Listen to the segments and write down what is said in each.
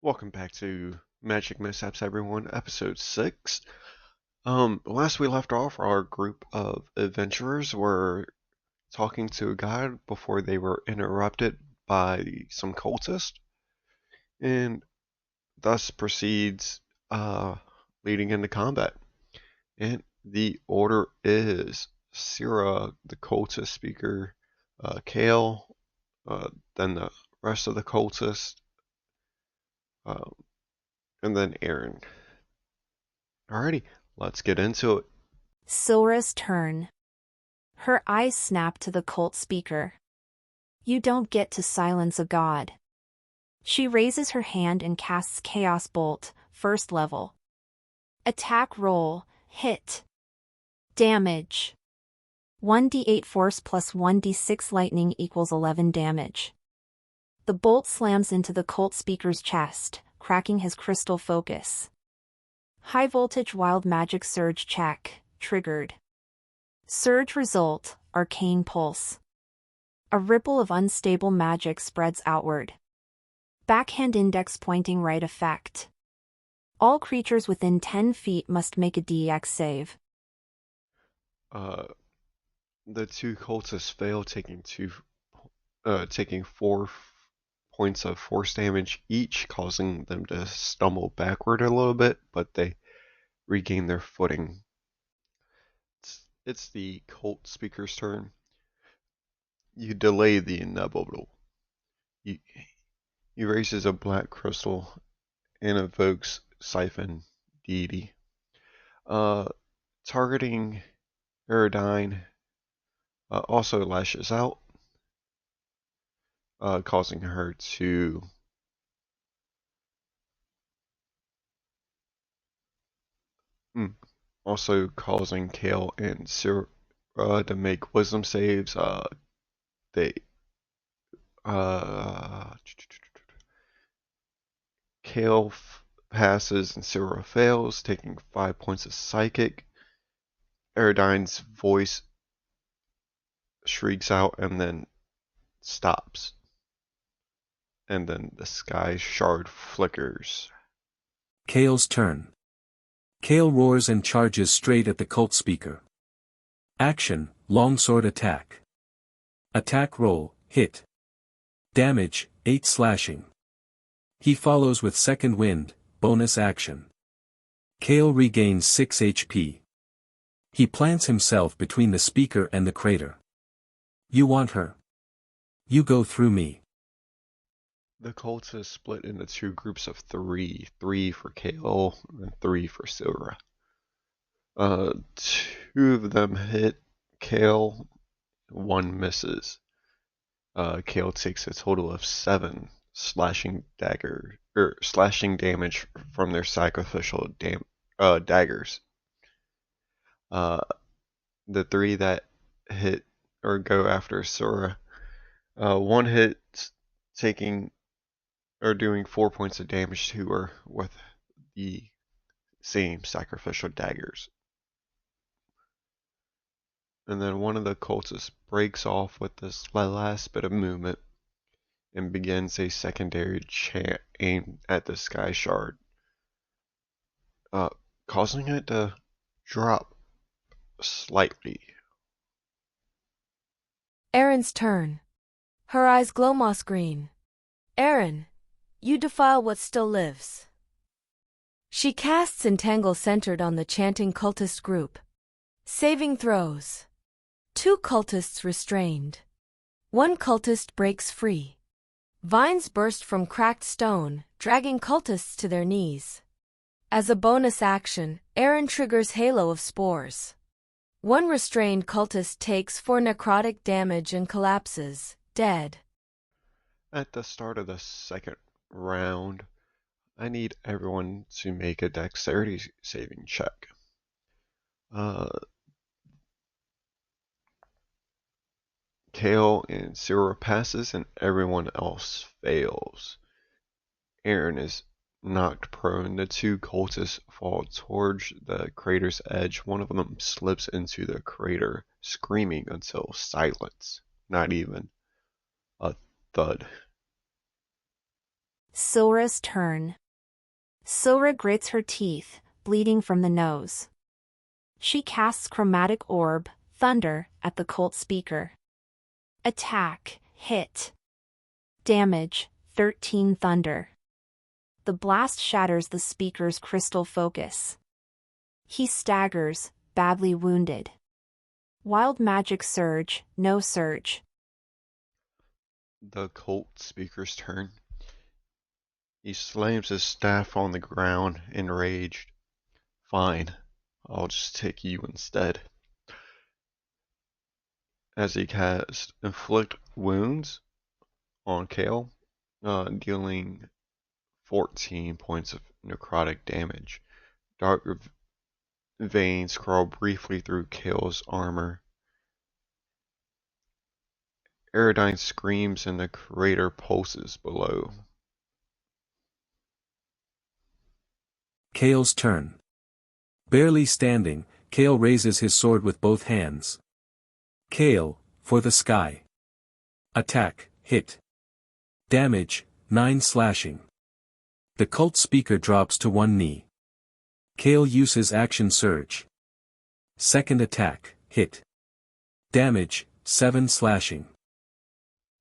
Welcome back to Magic Mishaps, everyone, episode 6. Last we left off, our group of adventurers were talking to a god before they were interrupted by some cultists, and thus proceeds, leading into combat. And the order is Syrah, the cultist speaker, Kale, then the rest of the cultists, uh, and then Aaron. Alrighty, let's get into it. Sylra's turn. Her eyes snap to the cult speaker. You don't get to silence a god. She raises her hand and casts Chaos Bolt, first level. Attack roll, hit. Damage. 1d8 force plus 1d6 lightning equals 11 damage. The bolt slams into the cult speaker's chest, cracking his crystal focus. High voltage wild magic surge check, triggered. Surge result, arcane pulse. A ripple of unstable magic spreads outward. Backhand index pointing right effect. All creatures within 10 feet must make a DX save. The two cultists fail, taking 4 points of force damage each, causing them to stumble backward a little bit, but they regain their footing. It's the cult speaker's turn. You delay the inevitable. He raises a black crystal and evokes Siphon Deity. Targeting Aerodine also lashes out, causing her to also causing Kale and Syrah to make wisdom saves. They Kale passes and Syrah fails, taking 5 points of psychic. Aerodine's voice shrieks out and then stops. And then the sky shard flickers. Kale's turn. Kale roars and charges straight at the cult speaker. Action, longsword attack. Attack roll, hit. Damage, 8 slashing. He follows with second wind, bonus action. Kale regains 6 HP. He plants himself between the speaker and the crater. You want her? You go through me. The cultists split into 2 groups of 3. 3 for Kale and 3 for Syrah. 2 of them hit Kale, 1 misses. Kale takes a total of 7 slashing damage from their sacrificial daggers. The 3 that hit or go after Syrah, 1 hit taking or doing 4 points of damage to her with the same sacrificial daggers. And then one of the cultists breaks off with this last bit of movement and begins a secondary chant aimed at the sky shard, causing it to drop slightly. Erin's turn. Her eyes glow moss green. Erin, you defile what still lives. She casts Entangle centered on the chanting cultist group. Saving throws. 2 cultists restrained. 1 cultist breaks free. Vines burst from cracked stone, dragging cultists to their knees. As a bonus action, Erin triggers Halo of Spores. 1 restrained cultist takes 4 necrotic damage and collapses, dead. At the start of the second round, I need everyone to make a dexterity saving check. Kale and Syrah passes and everyone else fails. Aaron is knocked prone. The 2 cultists fall towards the crater's edge. One of them slips into the crater, screaming until silence. Not even a thud. Sora's turn. Sora grits her teeth, bleeding from the nose. She casts Chromatic Orb, Thunder, at the cult speaker. Attack, hit. Damage, 13 thunder. The blast shatters the speaker's crystal focus. He staggers, badly wounded. Wild magic surge, no surge. The cult speaker's turn. He slams his staff on the ground, enraged. Fine, I'll just take you instead. As he casts Inflict Wounds on Kale, dealing 14 points of necrotic damage. Dark veins crawl briefly through Kale's armor. Aerodine screams and the crater pulses below. Kale's turn. Barely standing, Kale raises his sword with both hands. Kale, for the sky. Attack, hit. Damage, 9 slashing. The cult speaker drops to one knee. Kale uses action surge. Second attack, hit. Damage, 7 slashing.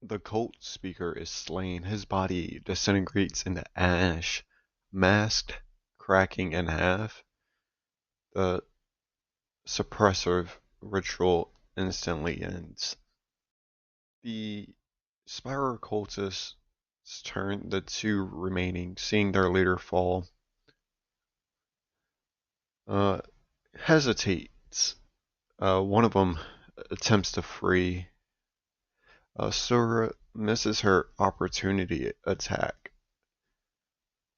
The cult speaker is slain. His body disintegrates into ash, masked, cracking in half. The suppressive ritual instantly ends. The Spiral cultists turn, the two remaining, seeing their leader fall, hesitates. One of them attempts to flee. Sora misses her opportunity attack,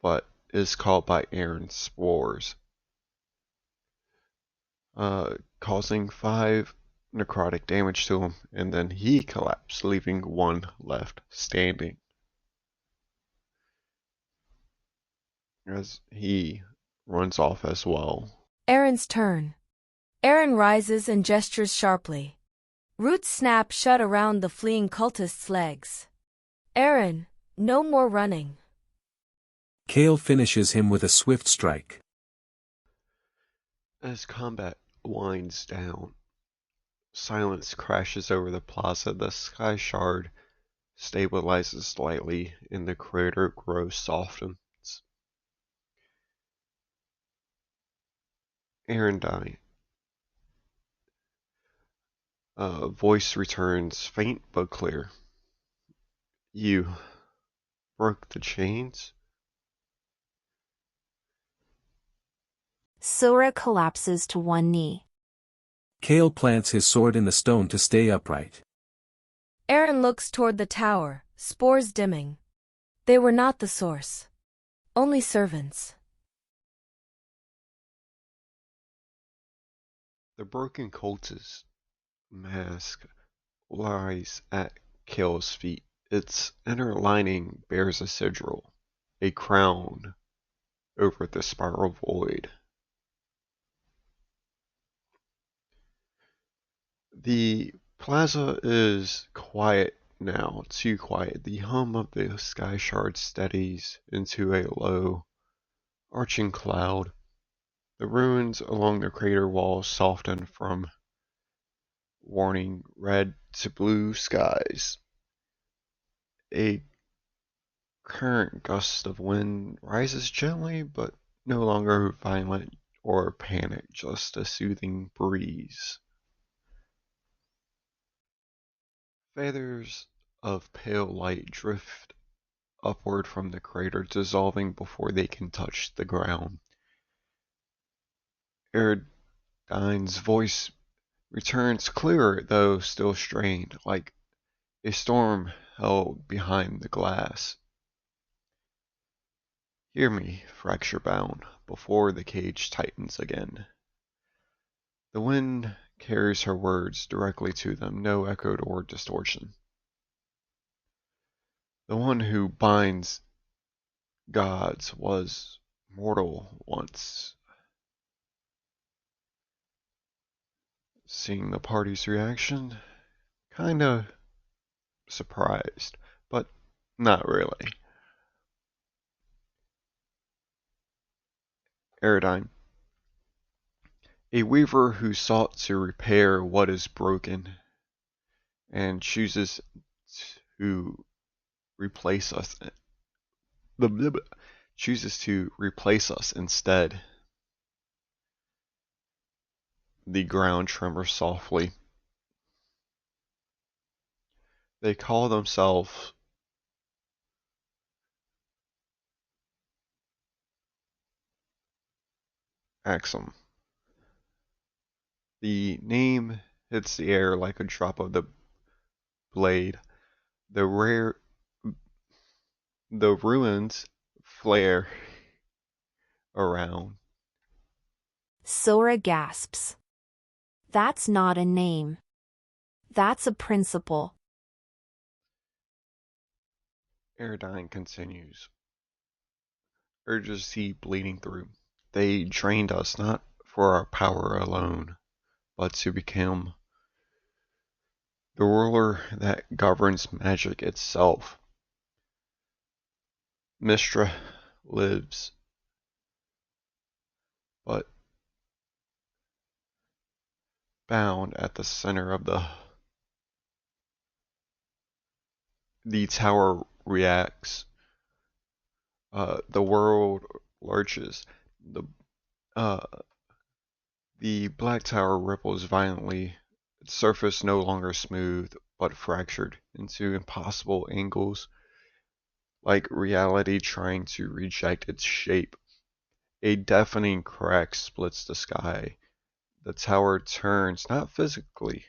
but is caught by Aaron's spores, causing 5 necrotic damage to him, and then he collapsed, leaving one left standing. As he runs off as well. Aaron's turn. Aaron rises and gestures sharply. Roots snap shut around the fleeing cultist's legs. Aaron, no more running. Kale finishes him with a swift strike. As combat winds down, silence crashes over the plaza. The sky shard stabilizes slightly and the crater grows softens. Aaron died. Voice returns, faint but clear. You broke the chains? Sora collapses to one knee. Kale plants his sword in the stone to stay upright. Aaron looks toward the tower, spores dimming. They were not the source. Only servants. The broken cultist mask lies at Kale's feet. Its inner lining bears a sigil, a crown over the spiral void. The plaza is quiet now, too quiet. The hum of the sky shard steadies into a low, arching cloud. The ruins along the crater walls soften from warning red to blue skies. A current gust of wind rises gently, but no longer violent or panic, just a soothing breeze. Feathers of pale light drift upward from the crater, dissolving before they can touch the ground. Erdine's voice returns clearer, though still strained, like a storm held behind the glass. Hear me, Fracturebound, before the cage tightens again. The wind carries her words directly to them, no echo or distortion. The one who binds gods was mortal once. Seeing the party's reaction, kinda surprised, but not really. Aradine. A weaver who sought to repair what is broken and chooses to replace us instead. The ground tremors softly. They call themselves Axum. The name hits the air like a drop of the blade. The ruins flare around. Sora gasps. That's not a name. That's a principle. Aradine continues. Urgency bleeding through. They trained us not for our power alone, but to become the ruler that governs magic itself. Mistra lives, but bound at the center of the tower reacts. The world lurches. Uh, the black tower ripples violently. Its surface no longer smooth, but fractured into impossible angles, like reality trying to reject its shape. A deafening crack splits the sky. The tower turns, not physically,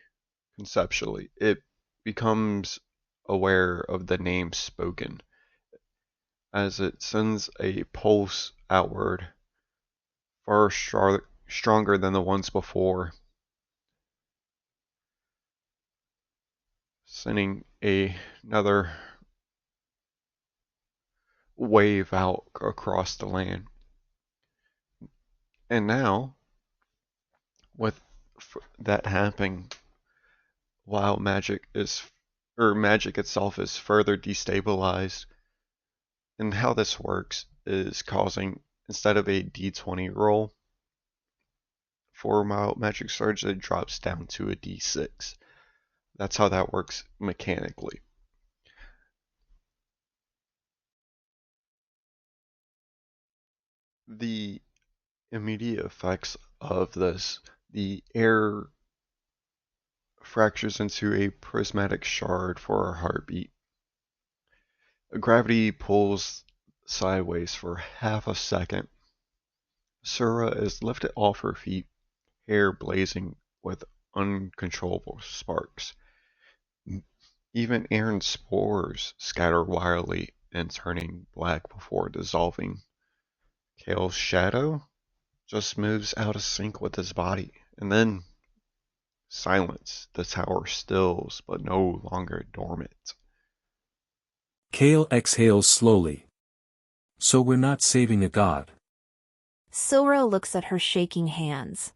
conceptually. It becomes aware of the name spoken as it sends a pulse outward, far stronger than the ones before, sending another wave out across the land. And now, with that happening, while magic itself is further destabilized, and how this works is causing, instead of a d20 roll for Wild Magic Surge, it drops down to a d6. That's how that works mechanically. The immediate effects of this, the air fractures into a prismatic shard for a heartbeat. Gravity pulls sideways for half a second. Sura is lifted off her feet, hair blazing with uncontrollable sparks. Even Aaron's spores scatter wildly and turning black before dissolving. Kale's shadow just moves out of sync with his body, and then silence. The tower stills, but no longer dormant. Kale exhales slowly. So we're not saving a god. Sora looks at her shaking hands.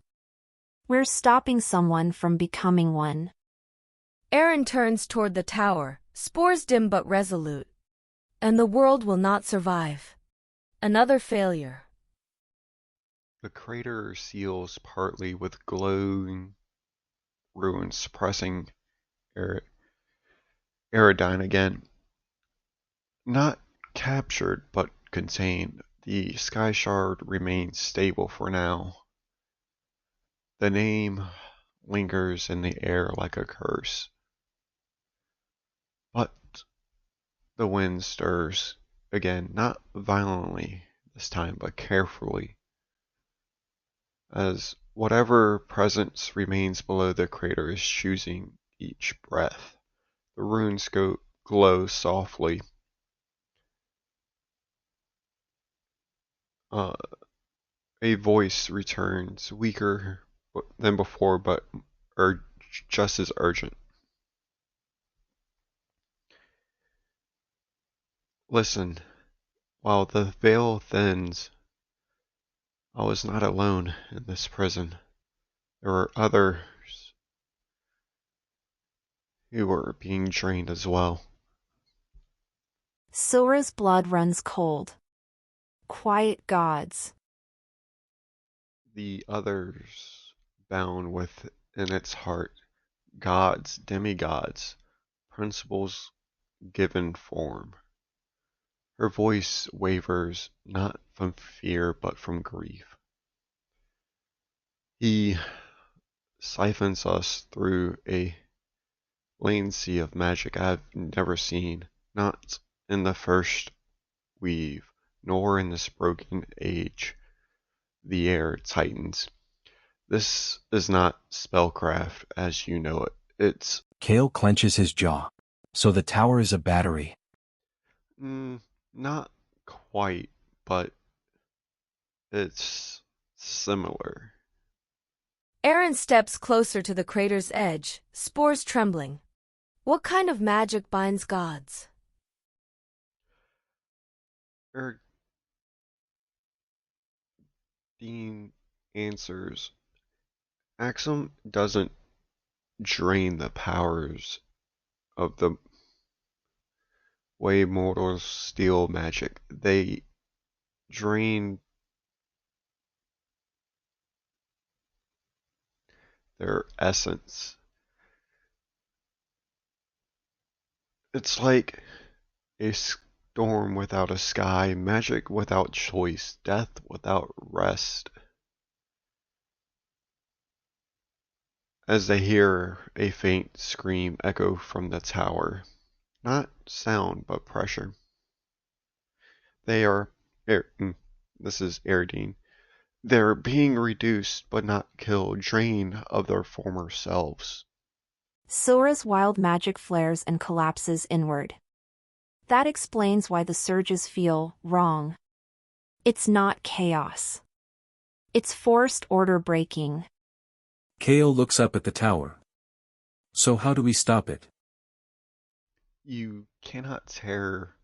We're stopping someone from becoming one. Aaron turns toward the tower, spores dim but resolute. And the world will not survive. Another failure. The crater seals partly with glowing ruins, suppressing Aradine again. Not captured, but contained. The sky shard remains stable for now. The name lingers in the air like a curse. But the wind stirs again, not violently this time, but carefully, as whatever presence remains below the crater is choosing each breath. The runes glow softly. A voice returns, weaker than before, but just as urgent. Listen, while the veil thins, I was not alone in this prison. There were others who were being drained as well. Sora's blood runs cold. Quiet gods. the others bound within its heart gods, demigods, principles given form. Her voice wavers not from fear but from grief. He siphons us through a latency of magic I've never seen, not in the first weave, nor in this broken age. The air tightens. This is not spellcraft as you know it. It's Kale clenches his jaw. So the tower is a battery. not quite, but it's similar. Aaron steps closer to the crater's edge, spores trembling. What kind of magic binds gods? Dean answers, Axum doesn't drain the powers of the way mortals steal magic. They drain their essence. It's like a storm without a sky, magic without choice, death without rest. As they hear a faint scream echo from the tower, not sound but pressure. They are, this is Erdine. They're being reduced but not killed, drained of their former selves. Silra's wild magic flares and collapses inward. That explains why the surges feel wrong. It's not chaos. It's forced order breaking. Kale looks up at the tower. So how do we stop it? You cannot tear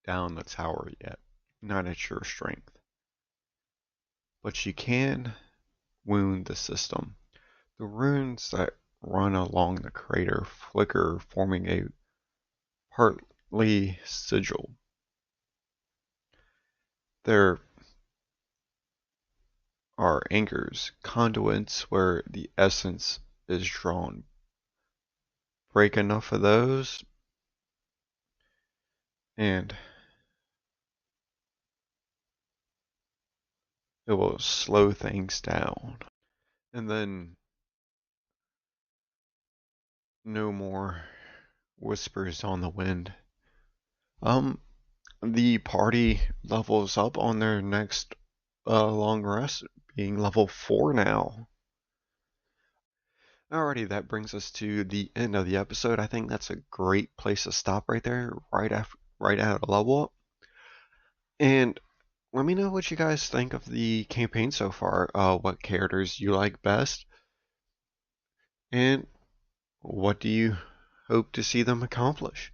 down the tower yet, not at your strength. But you can wound the system. The runes that run along the crater flicker, forming a partly sigil. There are anchors, conduits where the essence is drawn. Break enough of those, and it will slow things down. And then no more whispers on the wind. The party levels up on their next long rest, being level 4 now. Alrighty, that brings us to the end of the episode. I think that's a great place to stop right there, right out of level up. And let me know what you guys think of the campaign so far. What characters you like best, and what do you hope to see them accomplish?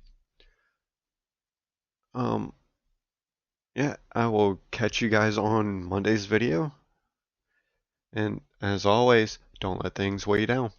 Yeah, I will catch you guys on Monday's video. And as always, don't let things weigh you down.